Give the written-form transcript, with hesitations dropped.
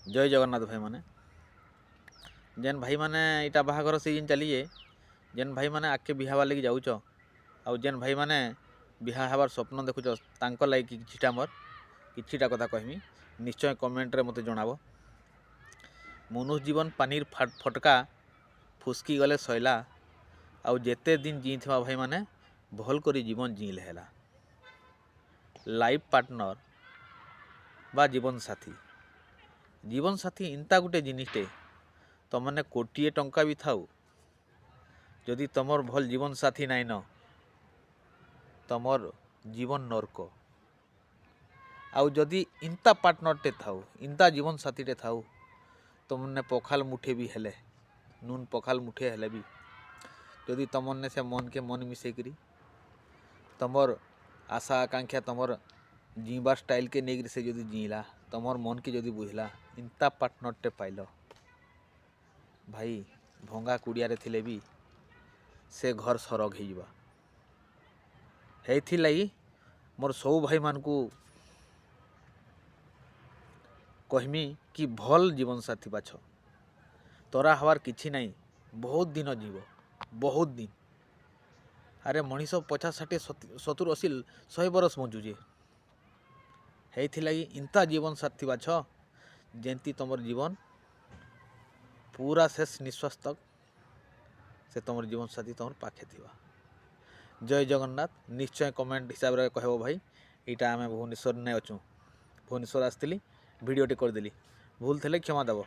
जय जगन्नाथ भाई माने जेन भाई माने इटा बाहाघर सीजन चलीए जेन भाई माने आके बिहावा लगी जाऊच आउ जेन भाई माने बिहा हबार स्वप्न देखुच तांको लागी किछिटा मोर किछिटा कथा कहमी निश्चय कमेंट रे मते जणाबो। मनुष्य जीवन पानीर फटका फुसकी गले सैला आउ जेते दिन जीथवा भाई माने भल करी जीवन जीले हैला। लाइफ पार्टनर बा जीवन साथी इंता गुटे जिनिसटे तमने कोटिए टंका भी थाउ जदि तमर भल जीवन साथी नाइन तमर जीवन नरक। आउ जदि इंता पार्टनरटे थाउ इंता जीवन साथीटे थाउ तमने पखाल मुठे भी हेले नून पखाल मुठे हेले भी जदि तमने से मन के मन मिसई करी तमर आशा आकांक्षा तमर जीवार स्टाइल के नेग्री से जदि जीला तमर मन के जदि बुझला इंता पार्टनरटे पाइल भाई भंगा कुड़िया थिले भी से घर सरग हो लगी मोर सब भाई मान को कहमी कि भल जीवन साथी बाछ तोरा हवार किछि नहीं बहुत दिन जीव बहुत दिन। अरे मनीष 50-60-70-80 100 बरस बंचुचे लगी इंता जीवन साथी बाछ जेंती तुम जीवन पूरा शेष निश्वास तक से तुम जीवन साथी तुम पाखे थिबा। जय जगन्नाथ। निश्चय कमेंट हिसाब रे कहबो भाई इटा आम भुवनेश्वर नहीं अच्छू भुवनेश्वर आसती भिडियोटे करदेली भूल थे क्षमा देव।